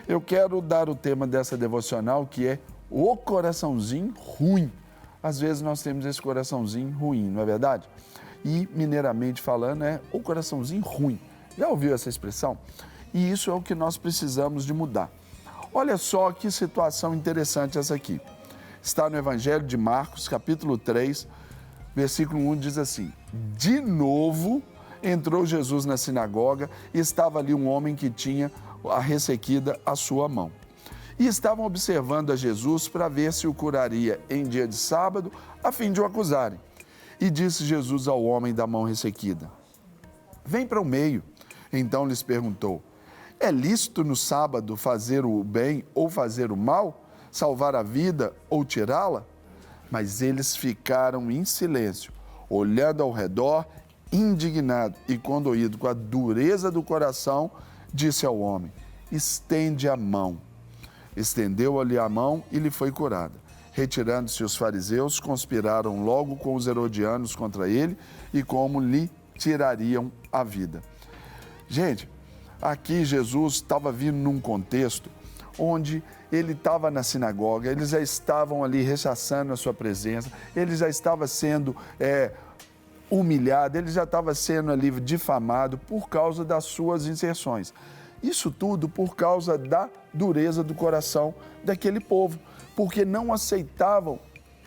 Eu quero dar o tema dessa devocional, que é o coraçãozinho ruim. Às vezes nós temos esse coraçãozinho ruim, não é verdade? E, mineiramente falando, é o coraçãozinho ruim. Já ouviu essa expressão? E isso é o que nós precisamos de mudar. Olha só que situação interessante essa aqui. Está no Evangelho de Marcos, capítulo 3, versículo 1, diz assim: de novo entrou Jesus na sinagoga e estava ali um homem que tinha a ressequida à sua mão. E estavam observando a Jesus para ver se o curaria em dia de sábado, a fim de o acusarem. E disse Jesus ao homem da mão ressequida: vem para o meio. Então lhes perguntou: é lícito no sábado fazer o bem ou fazer o mal? Salvar a vida ou tirá-la? Mas eles ficaram em silêncio, olhando ao redor, indignado e condoído com a dureza do coração, disse ao homem: estende a mão. Estendeu-lhe a mão e lhe foi curada. Retirando-se os fariseus, conspiraram logo com os herodianos contra ele e como lhe tirariam a vida. Gente, aqui Jesus estava vindo num contexto onde ele estava na sinagoga, eles já estavam ali rechaçando a sua presença, ele já estava sendo humilhado, ele já estava sendo ali difamado por causa das suas inserções. Isso tudo por causa da dureza do coração daquele povo, porque não aceitavam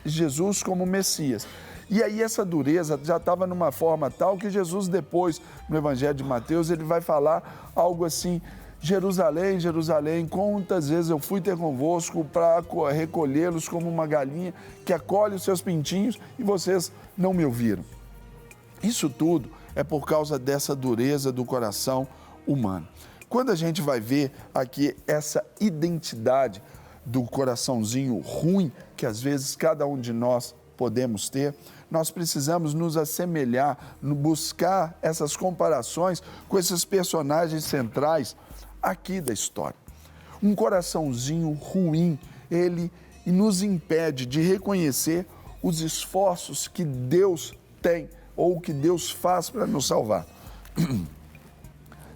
Jesus como Messias. E aí essa dureza já estava numa forma tal que Jesus depois, no Evangelho de Mateus, ele vai falar algo assim: Jerusalém, Jerusalém, quantas vezes eu fui ter convosco para recolhê-los como uma galinha que acolhe os seus pintinhos e vocês não me ouviram. Isso tudo é por causa dessa dureza do coração humano. Quando a gente vai ver aqui essa identidade do coraçãozinho ruim, que às vezes cada um de nós podemos ter, nós precisamos nos assemelhar, buscar essas comparações com esses personagens centrais aqui da história. Um coraçãozinho ruim, ele nos impede de reconhecer os esforços que Deus tem ou que Deus faz para nos salvar.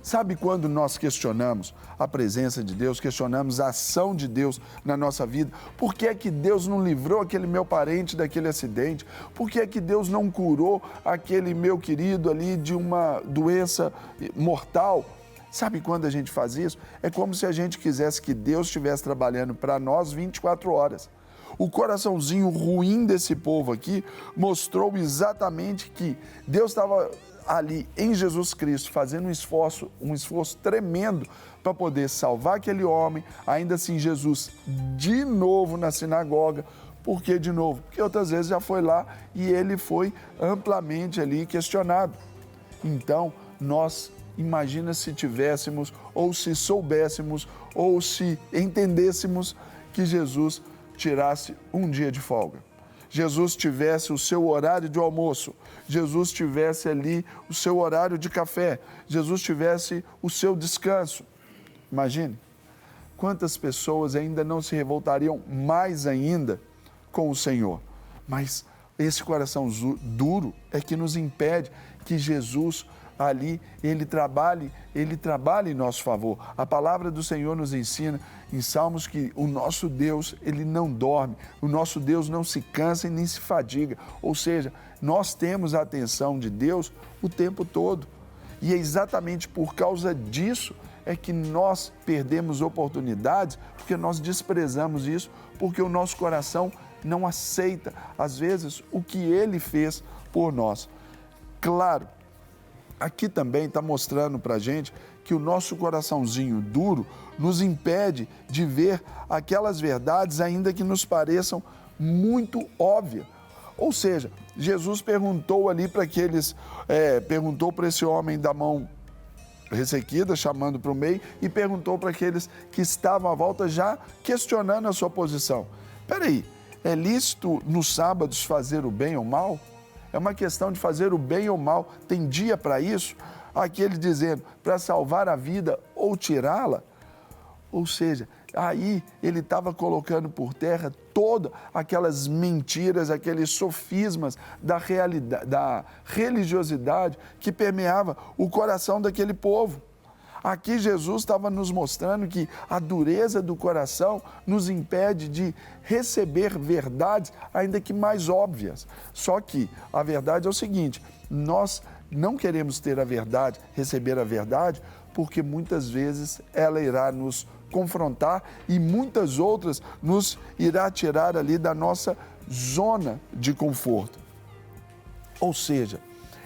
Sabe quando nós questionamos a presença de Deus, questionamos a ação de Deus na nossa vida? Por que é que Deus não livrou aquele meu parente daquele acidente? Por que é que Deus não curou aquele meu querido ali de uma doença mortal? Sabe quando a gente faz isso? É como se a gente quisesse que Deus estivesse trabalhando para nós 24 horas. O coraçãozinho ruim desse povo aqui mostrou exatamente que Deus estava ali em Jesus Cristo, fazendo um esforço tremendo para poder salvar aquele homem. Ainda assim, Jesus de novo na sinagoga. Por que de novo? Porque outras vezes já foi lá e ele foi amplamente ali questionado. Então, imagina se tivéssemos, ou se soubéssemos, ou se entendêssemos que Jesus tirasse um dia de folga. Jesus tivesse o seu horário de almoço, Jesus tivesse ali o seu horário de café, Jesus tivesse o seu descanso. Imagine quantas pessoas ainda não se revoltariam mais ainda com o Senhor. Mas esse coração duro é que nos impede que Jesus ali, ele trabalhe em nosso favor. A palavra do Senhor nos ensina em Salmos que o nosso Deus, ele não dorme, o nosso Deus não se cansa e nem se fadiga. Ou seja, nós temos a atenção de Deus o tempo todo. E é exatamente por causa disso é que nós perdemos oportunidades, porque nós desprezamos isso, porque o nosso coração não aceita, às vezes, o que ele fez por nós. Claro, aqui também está mostrando para a gente que o nosso coraçãozinho duro nos impede de ver aquelas verdades ainda que nos pareçam muito óbvias. Ou seja, Jesus perguntou ali para perguntou para esse homem da mão ressequida, chamando para o meio, e perguntou para aqueles que estavam à volta já questionando a sua posição. Espera aí, é lícito nos sábados fazer o bem ou mal? É uma questão de fazer o bem ou mal. Tem dia para isso? Aquele dizendo, para salvar a vida ou tirá-la? Ou seja, aí ele estava colocando por terra todas aquelas mentiras, aqueles sofismas da realidade, da religiosidade que permeava o coração daquele povo. Aqui Jesus estava nos mostrando que a dureza do coração nos impede de receber verdades, ainda que mais óbvias. Só que a verdade é o seguinte, nós não queremos ter a verdade, receber a verdade, porque muitas vezes ela irá nos confrontar e muitas outras nos irá tirar ali da nossa zona de conforto. Ou seja,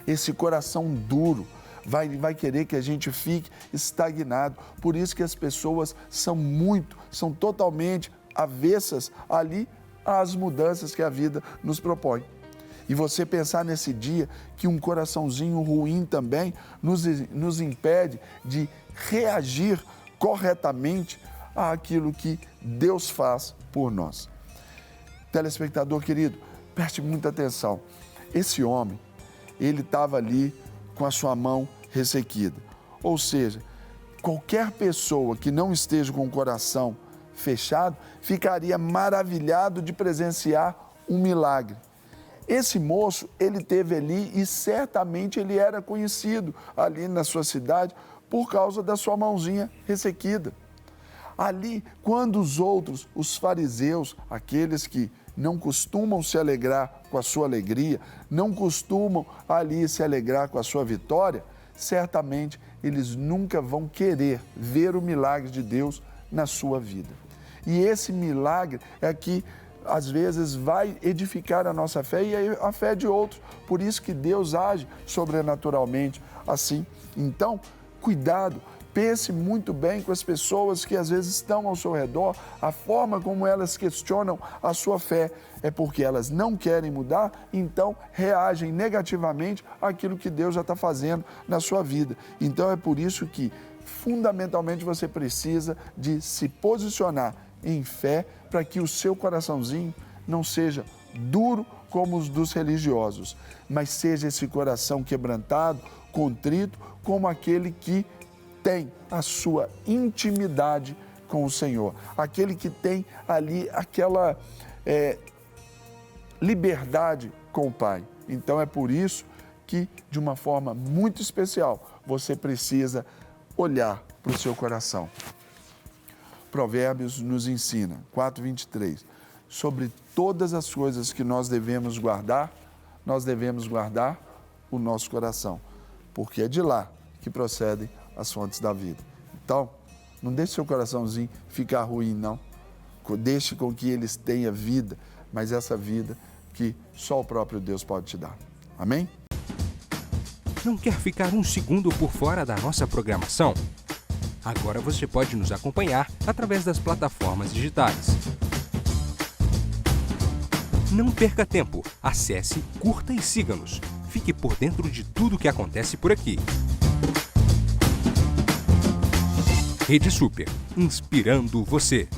esse coração duro vai querer que a gente fique estagnado. Por isso que as pessoas são totalmente avessas ali às mudanças que a vida nos propõe. E você pensar nesse dia que um coraçãozinho ruim também nos impede de reagir corretamente àquilo que Deus faz por nós. Telespectador querido, preste muita atenção. Esse homem, ele estava ali com a sua mão ressequida. Ou seja, qualquer pessoa que não esteja com o coração fechado ficaria maravilhado de presenciar um milagre. Esse moço, ele teve ali e certamente ele era conhecido ali na sua cidade por causa da sua mãozinha ressequida. Ali, quando os outros, os fariseus, aqueles que não costumam se alegrar com a sua alegria, não costumam ali se alegrar com a sua vitória, certamente eles nunca vão querer ver o milagre de Deus na sua vida. E esse milagre é que às vezes vai edificar a nossa fé e a fé de outros. Por isso que Deus age sobrenaturalmente assim. Então, cuidado. Pense muito bem com as pessoas que às vezes estão ao seu redor, a forma como elas questionam a sua fé. É porque elas não querem mudar, então reagem negativamente àquilo que Deus já está fazendo na sua vida. Então é por isso que, fundamentalmente, você precisa de se posicionar em fé para que o seu coraçãozinho não seja duro como os dos religiosos, mas seja esse coração quebrantado, contrito, como aquele que tem a sua intimidade com o Senhor, aquele que tem ali aquela liberdade com o Pai. Então é por isso que, de uma forma muito especial, você precisa olhar para o seu coração. Provérbios nos ensina, 4:23, sobre todas as coisas que nós devemos guardar o nosso coração, porque é de lá que procedem as fontes da vida. Então, não deixe seu coraçãozinho ficar ruim, não. Deixe com que eles tenham vida, mas essa vida que só o próprio Deus pode te dar. Amém? Não quer ficar um segundo por fora da nossa programação? Agora você pode nos acompanhar através das plataformas digitais. Não perca tempo. Acesse, curta e siga-nos. Fique por dentro de tudo o que acontece por aqui. Rede Super, inspirando você.